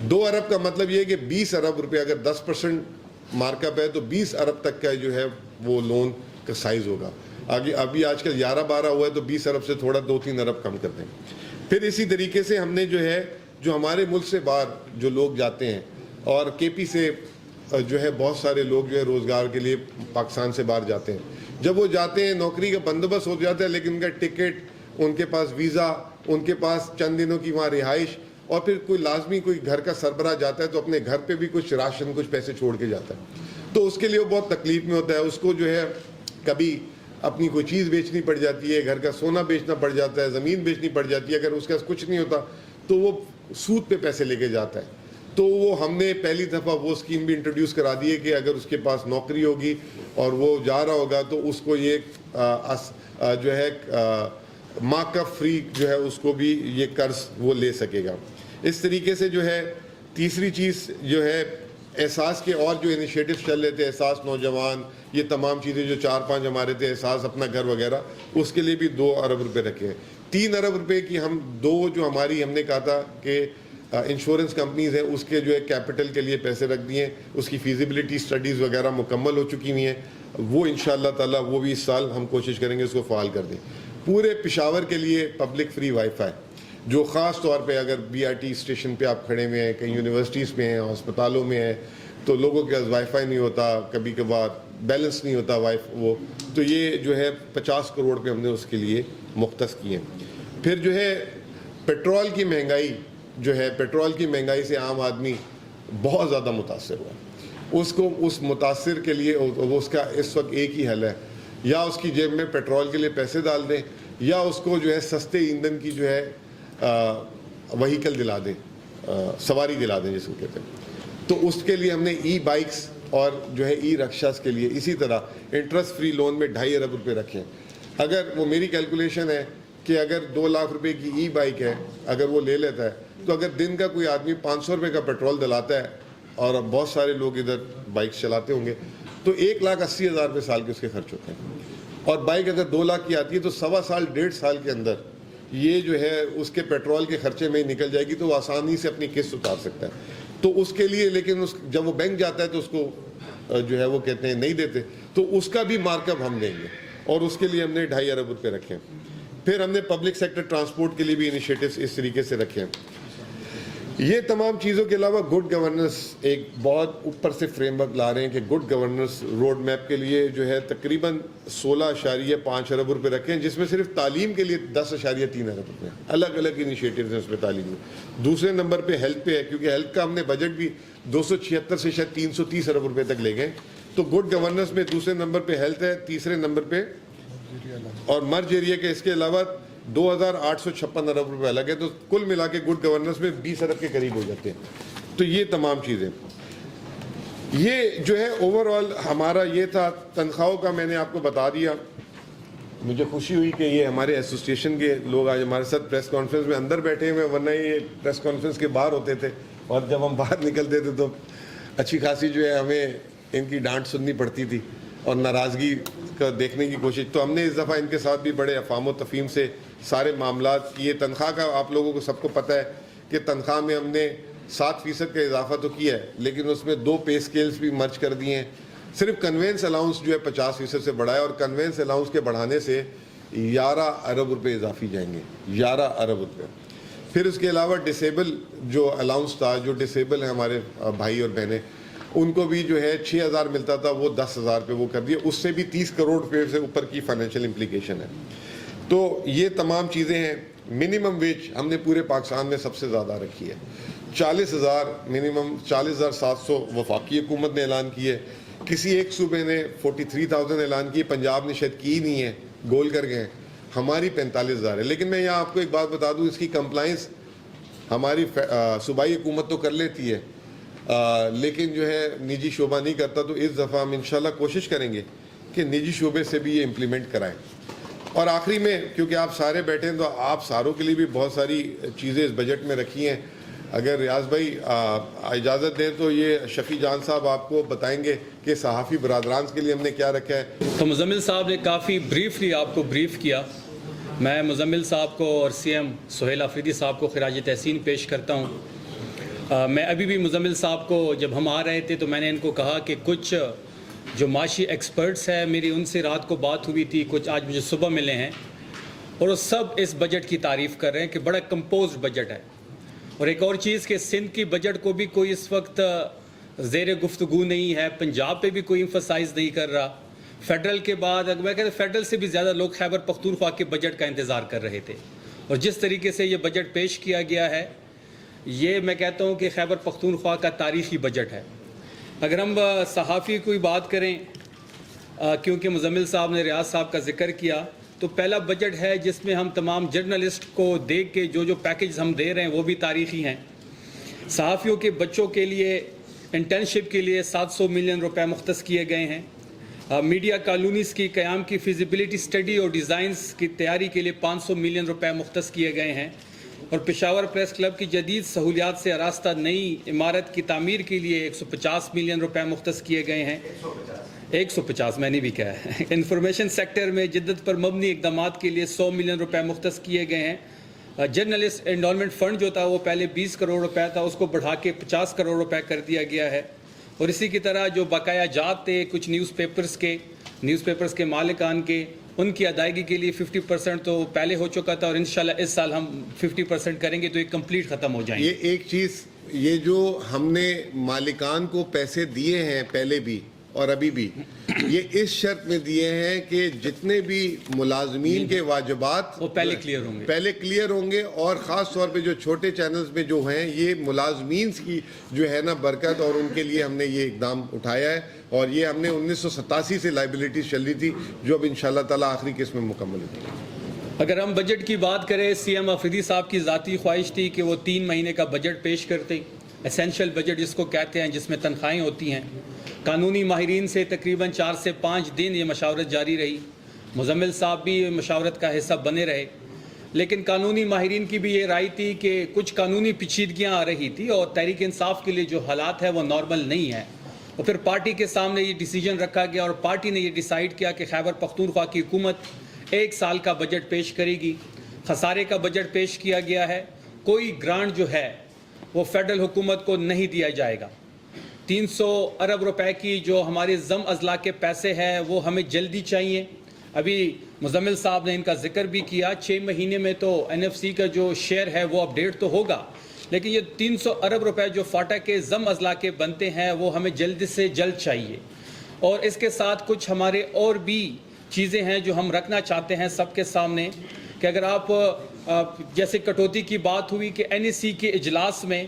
2 ارب کا مطلب یہ ہے کہ 20 ارب روپے اگر 10% مارک اپ ہے تو 20 ارب تک کا جو ہے وہ لون کا سائز ہوگا. آگے ابھی آج کل 11-12 ہوا ہے تو 20 ارب سے تھوڑا 2-3 ارب کم کر دیں. پھر اسی طریقے سے ہم نے جو ہے جو ہمارے ملک سے باہر جو لوگ جاتے ہیں, اور کے پی سے جو ہے بہت سارے لوگ جو ہے روزگار کے لیے پاکستان سے باہر جاتے ہیں, جب وہ جاتے ہیں نوکری کا بندوبست ہو جاتا ہے, لیکن ان کا ٹکٹ, ان کے پاس ویزا, ان کے پاس چند دنوں کی وہاں رہائش, اور پھر کوئی لازمی کوئی گھر کا سربراہ جاتا ہے تو اپنے گھر پہ بھی کچھ راشن, کچھ پیسے چھوڑ کے جاتا ہے. تو اس کے لیے وہ بہت تکلیف میں ہوتا ہے. اس کو جو ہے کبھی اپنی کوئی چیز بیچنی پڑ جاتی ہے, گھر کا سونا بیچنا پڑ جاتا ہے, زمین بیچنی پڑ جاتی ہے. اگر اس کے پاس کچھ نہیں ہوتا تو وہ سود پہ پیسے لے کے جاتا ہے. تو وہ ہم نے پہلی دفعہ وہ اسکیم بھی انٹروڈیوس کرا دی ہے کہ اگر اس کے پاس نوکری ہوگی اور وہ جا رہا ہوگا تو اس کو یہ جو ہے مارک فری جو ہے اس کو بھی یہ قرض وہ لے سکے گا. اس طریقے سے جو ہے تیسری چیز جو ہے احساس کے اور جو انیشیٹو چل رہے تھے, احساس نوجوان, یہ تمام چیزیں جو 4-5 ہمارے تھے, احساس اپنا گھر وغیرہ, اس کے لیے بھی 2 ارب روپے رکھے ہیں. 3 ارب روپے کی ہم جو ہماری ہم نے کہا تھا کہ انشورنس کمپنیز ہیں اس کے جو ہے کیپٹل کے لیے پیسے رکھ دیے, اس کی فیزیبلٹی سٹڈیز وغیرہ مکمل ہو چکی ہوئی ہیں. وہ انشاءاللہ تعالیٰ وہ بھی اس سال ہم کوشش کریں گے اس کو فعال کر دیں. پورے پشاور کے لیے پبلک فری وائی فائی, جو خاص طور پہ اگر بی آر ٹی اسٹیشن پہ آپ کھڑے ہوئے ہیں, کہیں یونیورسٹیز میں ہیں, ہسپتالوں میں ہیں, تو لوگوں کے پاس وائی فائی نہیں ہوتا, کبھی کبھار بیلنس نہیں ہوتا وہ, تو یہ جو ہے 50 کروڑ پہ ہم نے اس کے لیے مختص کیے ہیں. پھر جو ہے پیٹرول کی مہنگائی جو ہے, پیٹرول کی مہنگائی سے عام آدمی بہت زیادہ متاثر ہوا. اس کو اس متاثر کے لیے اس کا اس وقت ایک ہی حل ہے, یا اس کی جیب میں پیٹرول کے لیے پیسے ڈال دیں, یا اس کو جو ہے سستے ایندھن کی جو ہے وہیکل دلا دیں, سواری دلا دیں جس کو کہتے ہیں. تو اس کے لیے ہم نے ای بائکس اور جو ہے ای رکشاز کے لیے اسی طرح انٹرسٹ فری لون میں 2.5 ارب روپے رکھے ہیں. اگر وہ میری کیلکولیشن ہے کہ اگر 2 لاکھ روپے کی ای بائک ہے, اگر وہ لے لیتا ہے تو اگر دن کا کوئی آدمی 500 روپے کا پیٹرول دلاتا ہے, اور بہت سارے لوگ ادھر بائکس چلاتے ہوں گے, تو 1,80,000 روپے سال کے اس کے خرچ ہوتے ہیں. اور بائک اگر 2 لاکھ کی آتی ہے تو 1.25 سال 1.5 سال کے اندر یہ جو ہے اس کے پیٹرول کے خرچے میں نکل جائے گی, تو وہ آسانی سے اپنی قسط اتار سکتا ہے. تو اس کے لیے لیکن جب وہ بینک جاتا ہے تو اس کو جو ہے وہ کہتے ہیں نہیں دیتے, تو اس کا بھی مارک اپ ہم دیں گے, اور اس کے لیے ہم نے 2.5 ارب روپے رکھے ہیں. پھر ہم نے پبلک سیکٹر ٹرانسپورٹ کے لیے بھی انیشیٹوز اس طریقے سے رکھے ہیں. یہ تمام چیزوں کے علاوہ گڈ گورننس ایک بہت اوپر سے فریم ورک لا رہے ہیں کہ گڈ گورننس روڈ میپ کے لیے جو ہے تقریباً 16.5 ارب روپے رکھے ہیں، جس میں صرف تعلیم کے لیے 10.3 ارب روپے ہیں. الگ الگ انیشیٹیوز ہیں اس میں تعلیم میں. دوسرے نمبر پہ ہیلتھ پہ ہے، کیونکہ ہیلتھ کا ہم نے بجٹ بھی 276 سے شاید 330 ارب روپے تک لے گئے. تو گڈ گورننس میں دوسرے نمبر پہ ہیلتھ ہے، تیسرے نمبر پہ اور مرج ایریا کے اس کے علاوہ 2,856 ارب روپے الگ ہے. تو کل ملا کے گڈ گورننس میں 20 ارب کے قریب ہو جاتے ہیں. تو یہ تمام چیزیں یہ جو ہے اوور آل ہمارا یہ تھا. تنخواہوں کا میں نے آپ کو بتا دیا. مجھے خوشی ہوئی کہ یہ ہمارے ایسوسیشن کے لوگ آج ہمارے ساتھ پریس کانفرنس میں اندر بیٹھے ہوئے، ورنہ یہ پریس کانفرنس کے باہر ہوتے تھے اور جب ہم باہر نکلتے تھے تو اچھی خاصی جو ہے ہمیں ان کی ڈانٹ سننی پڑتی تھی اور ناراضگی کا دیکھنے کی کوشش. تو ہم نے اس دفعہ ان کے ساتھ بھی بڑے افہام و تفہیم سے سارے معاملات کی. یہ تنخواہ کا آپ لوگوں کو سب کو پتہ ہے کہ تنخواہ میں ہم نے 7% کا اضافہ تو کیا ہے، لیکن اس میں 2 پے سکیلز بھی مرج کر دیے ہیں. صرف کنوینس الاؤنس جو ہے 50% سے بڑھا ہے اور کنوینس الاؤنس کے بڑھانے سے 11 ارب روپے اضافی جائیں گے. 11 ارب روپے. پھر اس کے علاوہ ڈسیبل جو الاؤنس تھا، جو ڈسیبل ہیں ہمارے بھائی اور بہنیں، ان کو بھی جو ہے 6,000 ملتا تھا، وہ 10,000 پہ وہ کر دیا. اس سے بھی 30 کروڑ روپے سے اوپر کی فائنینشیل امپلیکیشن ہے. تو یہ تمام چیزیں ہیں. منیمم ویج ہم نے پورے پاکستان میں سب سے زیادہ رکھی ہے. 40,000 منیمم، 40,700 وفاقی حکومت نے اعلان کی ہے. کسی ایک صوبے نے 43,000 اعلان کی، پنجاب نے شاید کی ہی نہیں ہے، گول کر گئے ہیں. ہماری 45,000 ہے. لیکن میں یہاں آپ کو ایک بات بتا دوں، اس کی کمپلائنس ہماری صوبائی حکومت تو کر لیتی ہے، لیکن جو ہے نجی شعبہ نہیں کرتا. تو اس دفعہ ہم انشاءاللہ کوشش کریں گے کہ نجی شعبے سے بھی یہ امپلیمنٹ کرائیں. اور آخری میں کیونکہ آپ سارے بیٹھے ہیں تو آپ ساروں کے لیے بھی بہت ساری چیزیں اس بجٹ میں رکھی ہیں. اگر ریاض بھائی اجازت دیں تو یہ شفیع جان صاحب آپ کو بتائیں گے کہ صحافی برادران کے لیے ہم نے کیا رکھا ہے. تو مزمل صاحب نے کافی بریفلی آپ کو بریف کیا. میں مزمل صاحب کو اور سی ایم سہیل آفریدی صاحب کو خراج تحسین پیش کرتا ہوں. میں ابھی بھی مزمل صاحب کو جب ہم آ رہے تھے تو میں نے ان کو کہا کہ کچھ جو معاشی ایکسپرٹس ہیں، میری ان سے رات کو بات ہوئی تھی، کچھ آج مجھے صبح ملے ہیں، اور وہ سب اس بجٹ کی تعریف کر رہے ہیں کہ بڑا کمپوزڈ بجٹ ہے. اور ایک اور چیز کہ سندھ کی بجٹ کو بھی کوئی اس وقت زیر گفتگو نہیں ہے، پنجاب پہ بھی کوئی ایمفسائز نہیں کر رہا. فیڈرل کے بعد میں کہتا ہوں فیڈرل سے بھی زیادہ لوگ خیبر پختونخوا کے بجٹ کا انتظار کر رہے تھے. اور جس طریقے سے یہ بجٹ پیش کیا گیا ہے، یہ میں کہتا ہوں کہ خیبر پختونخوا کا تاریخی بجٹ ہے. اگر ہم صحافی کوئی بات کریں، کیونکہ مزمل صاحب نے ریاض صاحب کا ذکر کیا، تو پہلا بجٹ ہے جس میں ہم تمام جرنلسٹ کو دیکھ کے جو پیکیج ہم دے رہے ہیں وہ بھی تاریخی ہیں. صحافیوں کے بچوں کے لیے انٹرنشپ کے لیے 700 ملین روپے مختص کیے گئے ہیں. میڈیا کالونیز کی قیام کی فیزیبلٹی سٹڈی اور ڈیزائنز کی تیاری کے لیے 500 ملین روپے مختص کیے گئے ہیں. اور پشاور پریس کلب کی جدید سہولیات سے آراستہ نئی عمارت کی تعمیر کے لیے 150 ملین روپے مختص کیے گئے ہیں. 150 میں نے بھی کہا ہے. انفارمیشن سیکٹر میں جدت پر مبنی اقدامات کے لیے 100 ملین روپے مختص کیے گئے ہیں. جرنلسٹ انڈولمنٹ فنڈ جو تھا وہ پہلے 20 کروڑ روپے تھا، اس کو بڑھا کے 50 کروڑ روپے کر دیا گیا ہے. اور اسی کی طرح جو بقایا جات تھے کچھ نیوز پیپرز کے مالکان کے، ان کی ادائیگی کے لیے 50% تو پہلے ہو چکا تھا، اور انشاءاللہ اس سال ہم 50% کریں گے تو یہ کمپلیٹ ختم ہو جائیں گے. یہ ایک چیز، یہ جو ہم نے مالکان کو پیسے دیے ہیں پہلے بھی اور ابھی بھی، یہ اس شرط میں دیے ہیں کہ جتنے بھی ملازمین کے واجبات وہ پہلے کلیئر ہوں گے. اور خاص طور پہ جو چھوٹے چینلز میں جو ہیں، یہ ملازمین کی جو ہے نا برکت، اور ان کے لیے ہم نے یہ اقدام اٹھایا ہے. اور یہ ہم نے 1987 سے لائبلٹیز چل رہی تھی جو اب انشاءاللہ تعالیٰ آخری قسط میں مکمل ہوتی ہے. اگر ہم بجٹ کی بات کریں، سی ایم آفریدی صاحب کی ذاتی خواہش تھی کہ وہ 3 مہینے کا بجٹ پیش کرتے، اسینشل بجٹ جس کو کہتے ہیں، جس میں تنخواہیں ہوتی ہیں. قانونی ماہرین سے تقریباً 4 سے 5 دن یہ مشاورت جاری رہی. مزمل صاحب بھی مشاورت کا حصہ بنے رہے. لیکن قانونی ماہرین کی بھی یہ رائے تھی کہ کچھ قانونی پیچیدگیاں آ رہی تھی اور تحریک انصاف کے لیے جو حالات ہیں وہ نارمل نہیں ہیں. اور پھر پارٹی کے سامنے یہ ڈیسیجن رکھا گیا اور پارٹی نے یہ ڈیسائیڈ کیا کہ خیبر پختونخوا کی حکومت 1 سال کا بجٹ پیش کرے گی. خسارے کا بجٹ پیش کیا گیا ہے. کوئی گرانٹ جو ہے وہ فیڈرل حکومت کو نہیں دیا جائے گا. 300 ارب روپے کی جو ہمارے ضم اضلاع کے پیسے ہیں وہ ہمیں جلدی چاہیے. ابھی مزمل صاحب نے ان کا ذکر بھی کیا، 6 مہینے میں تو NFC کا جو شیئر ہے وہ اپڈیٹ تو ہوگا، لیکن یہ 300 ارب روپے جو فاٹا کے زم اضلاع کے بنتے ہیں وہ ہمیں جلد سے جلد چاہیے، اور اس کے ساتھ کچھ ہمارے اور بھی چیزیں ہیں جو ہم رکھنا چاہتے ہیں سب کے سامنے، کہ اگر آپ جیسے کٹوتی کی بات ہوئی کہ NEC کے اجلاس میں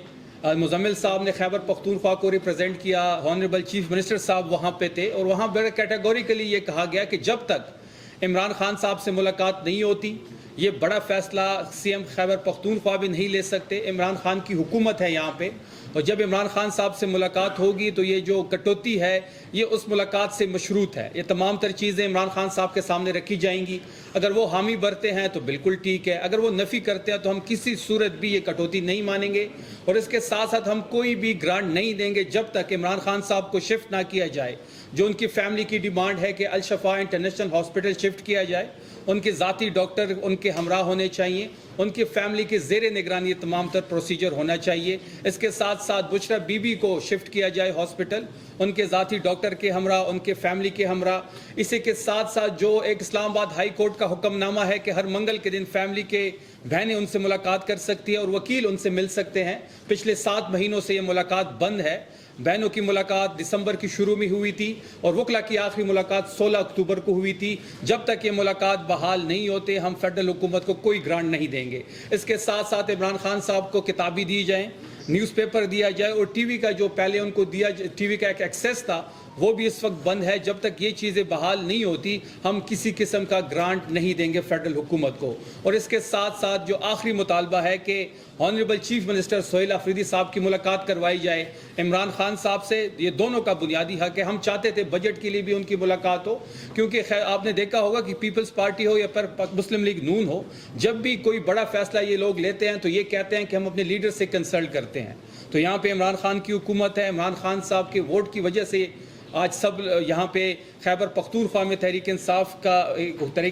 مزمل صاحب نے خیبر پختونخوا کو ریپرزینٹ کیا، ہانریبل چیف منسٹر صاحب وہاں پہ تھے، اور وہاں بڑے کیٹیگوریکلی یہ کہا گیا کہ جب تک عمران خان صاحب سے ملاقات نہیں ہوتی یہ بڑا فیصلہ CM خیبر پختونخوا بھی نہیں لے سکتے، عمران خان کی حکومت ہے یہاں پہ، اور جب عمران خان صاحب سے ملاقات ہوگی تو یہ جو کٹوتی ہے یہ اس ملاقات سے مشروط ہے۔ یہ تمام تر چیزیں عمران خان صاحب کے سامنے رکھی جائیں گی، اگر وہ حامی برتے ہیں تو بالکل ٹھیک ہے، اگر وہ نفی کرتے ہیں تو ہم کسی صورت بھی یہ کٹوتی نہیں مانیں گے، اور اس کے ساتھ ساتھ ہم کوئی بھی گرانٹ نہیں دیں گے جب تک عمران خان صاحب کو شفٹ نہ کیا جائے۔ جو ان کی فیملی کی ڈیمانڈ ہے کہ الشفا انٹرنیشنل ہاسپٹل شفٹ کیا جائے، ان کے ذاتی ڈاکٹر ان کے ہمراہ ہونے چاہیے، ان کی فیملی کے زیر نگرانی تمام تر پروسیجر ہونا چاہیے، اس کے ساتھ ساتھ بشرا بی بی کو شفٹ کیا جائے ہاسپٹل، ان کے ذاتی ڈاکٹر کے ہمراہ، ان کے فیملی کے ہمراہ۔ اسی کے ساتھ ساتھ جو ایک اسلام آباد ہائی کورٹ کا حکم نامہ ہے کہ ہر منگل کے دن فیملی کے بہنیں ان سے ملاقات کر سکتی ہیں اور وکیل ان سے مل سکتے ہیں، پچھلے 7 مہینوں سے یہ ملاقات بند ہے۔ بہنوں کی ملاقات دسمبر کی شروع میں ہوئی تھی اور وکلا کی آخری ملاقات 16 اکتوبر کو ہوئی تھی۔ جب تک یہ ملاقات بحال نہیں ہوتے ہم فیڈرل حکومت کو کوئی گرانٹ نہیں دیں گے۔ اس کے ساتھ ساتھ عمران خان صاحب کو کتابی دی جائیں، نیوز پیپر دیا جائے، اور ٹی وی کا جو پہلے ان کو دیا ٹی وی کا ایک ایکسیس تھا وہ بھی اس وقت بند ہے۔ جب تک یہ چیزیں بحال نہیں ہوتی ہم کسی قسم کا گرانٹ نہیں دیں گے فیڈرل حکومت کو۔ اور اس کے ساتھ ساتھ جو آخری مطالبہ ہے کہ honourable chief minister Sohail Afridi صاحب کی ملاقات کروائی جائے عمران خان صاحب سے، یہ دونوں کا بنیادی حق ہے۔ ہم چاہتے تھے بجٹ کے لیے بھی ان کی ملاقات ہو، کیونکہ آپ نے دیکھا ہوگا کہ پیپلز پارٹی ہو یا پر مسلم لیگ نون ہو، جب بھی کوئی بڑا فیصلہ یہ لوگ لیتے ہیں تو یہ کہتے ہیں کہ ہم اپنے لیڈر سے کنسلٹ کرتے ہیں۔ تو یہاں پہ عمران خان کی حکومت ہے، عمران خان صاحب کے ووٹ کی وجہ سے آج سب یہاں پہ خیبر پختونخوا میں تحریک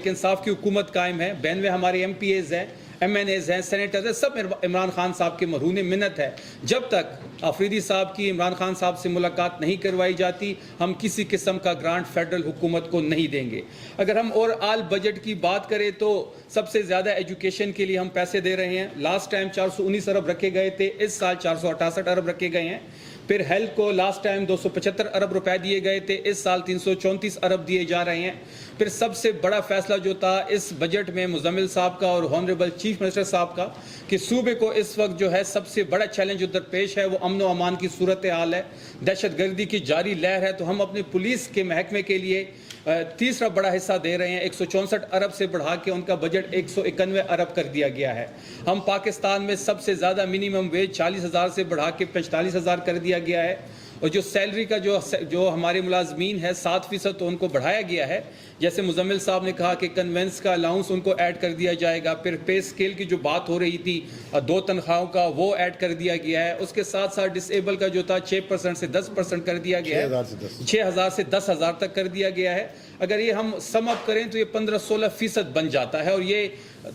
انصاف کی حکومت قائم ہے۔ 92 ہمارے MPAs ہیں، MNAs ہیں، سینیٹرز ہیں، سب عمران خان صاحب کے مرہون منت ہے۔ جب تک افریدی صاحب کی عمران خان صاحب سے ملاقات نہیں کروائی جاتی ہم کسی قسم کا گرانٹ فیڈرل حکومت کو نہیں دیں گے۔ اگر ہم اور آل بجٹ کی بات کریں تو سب سے زیادہ ایجوکیشن کے لیے ہم پیسے دے رہے ہیں۔ لاسٹ ٹائم 419 ارب رکھے گئے تھے، اس سال 468 ارب رکھے گئے ہیں۔ پھر ہیلتھ کو لاسٹ ٹائم 275 ارب روپے دیے گئے تھے، اس سال 334 ارب دیے جا رہے ہیں۔ پھر سب سے بڑا فیصلہ جو تھا اس بجٹ میں مزمل صاحب کا اور ہانریبل چیف منسٹر صاحب کا کہ صوبے کو اس وقت جو ہے سب سے بڑا چیلنج ادھر پیش ہے وہ امن و امان کی صورتحال ہے، دہشت گردی کی جاری لہر ہے، تو ہم اپنے پولیس کے محکمے کے لیے تیسرا بڑا حصہ دے رہے ہیں۔ 164 ارب سے بڑھا کے ان کا بجٹ 191 ارب کر دیا گیا ہے۔ ہم پاکستان میں سب سے زیادہ منیمم ویج 40,000 سے بڑھا کے 45,000 کر دیا گیا ہے، اور جو سیلری کا جو ہمارے ملازمین ہے 7% تو ان کو بڑھایا گیا ہے۔ جیسے مزمل صاحب نے کہا کہ کنوینس کا الاؤنس ان کو ایڈ کر دیا جائے گا، پھر پے اسکیل کی جو بات ہو رہی تھی 2 تنخواہوں کا وہ ایڈ کر دیا گیا ہے۔ اس کے ساتھ ساتھ ڈس ایبل کا جو تھا 6% سے 10% کر دیا گیا ہے، 6,000 سے 10,000 تک کر دیا گیا ہے۔ اگر یہ ہم سم اپ کریں تو یہ 15-16% بن جاتا ہے، اور یہ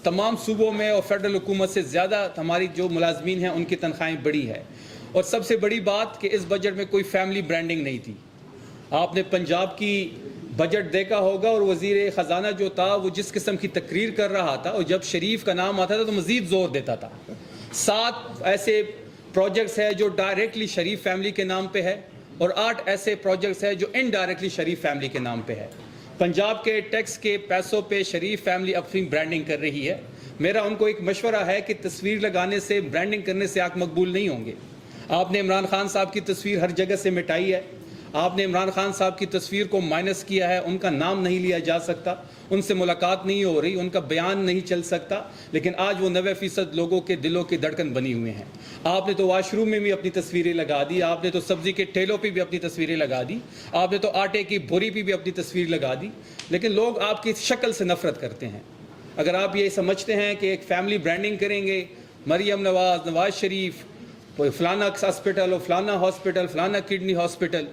تمام صوبوں میں اور فیڈرل حکومت سے زیادہ ہماری جو ملازمین ہیں ان کی تنخواہیں بڑی ہے۔ اور سب سے بڑی بات کہ اس بجٹ میں کوئی فیملی برانڈنگ نہیں تھی۔ آپ نے پنجاب کی بجٹ دیکھا ہوگا اور وزیر خزانہ جو تھا وہ جس قسم کی تقریر کر رہا تھا، اور جب شریف کا نام آتا تھا تو مزید زور دیتا تھا۔ 7 ایسے پروجیکٹس ہیں جو ڈائریکٹلی شریف فیملی کے نام پہ ہے، اور 8 ایسے پروجیکٹس ہیں جو انڈائریکٹلی شریف فیملی کے نام پہ ہے۔ پنجاب کے ٹیکس کے پیسوں پہ شریف فیملی اپنی برانڈنگ کر رہی ہے۔ میرا ان کو ایک مشورہ ہے کہ تصویر لگانے سے، برانڈنگ کرنے سے آپ مقبول نہیں ہوں گے۔ آپ نے عمران خان صاحب کی تصویر ہر جگہ سے مٹائی ہے، آپ نے عمران خان صاحب کی تصویر کو مائنس کیا ہے، ان کا نام نہیں لیا جا سکتا، ان سے ملاقات نہیں ہو رہی، ان کا بیان نہیں چل سکتا، لیکن آج وہ 90% لوگوں کے دلوں کی دھڑکن بنی ہوئے ہیں۔ آپ نے تو واش روم میں بھی اپنی تصویریں لگا دی، آپ نے تو سبزی کے ٹھیلوں پہ بھی اپنی تصویریں لگا دی، آپ نے تو آٹے کی بوری پہ بھی اپنی تصویر لگا دی، لیکن لوگ آپ کی شکل سے نفرت کرتے ہیں۔ اگر آپ یہ سمجھتے ہیں کہ ایک فیملی برانڈنگ کریں گے، مریم نواز، نواز شریف، فلانا ہاسپٹل اور فلانا ہاسپٹل، فلانا کڈنی ہاسپٹل،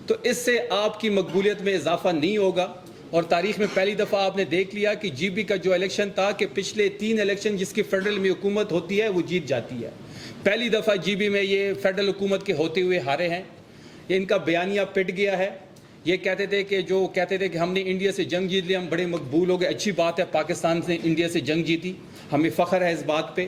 تو اس سے آپ کی مقبولیت میں اضافہ نہیں ہوگا۔ اور تاریخ میں پہلی دفعہ آپ نے دیکھ لیا کہ جی بی کا جو الیکشن تھا کہ پچھلے 3 الیکشن جس کی فیڈرل میں حکومت ہوتی ہے وہ جیت جاتی ہے۔ پہلی دفعہ جی بی میں یہ فیڈرل حکومت کے ہوتے ہوئے ہارے ہیں۔ یہ ان کا بیانیہ پٹ گیا ہے۔ یہ کہتے تھے کہ ہم نے انڈیا سے جنگ جیت لی، ہم بڑے مقبول ہو گئے۔ اچھی بات ہے، پاکستان نے انڈیا سے جنگ جیتی، ہمیں فخر ہے اس بات پہ۔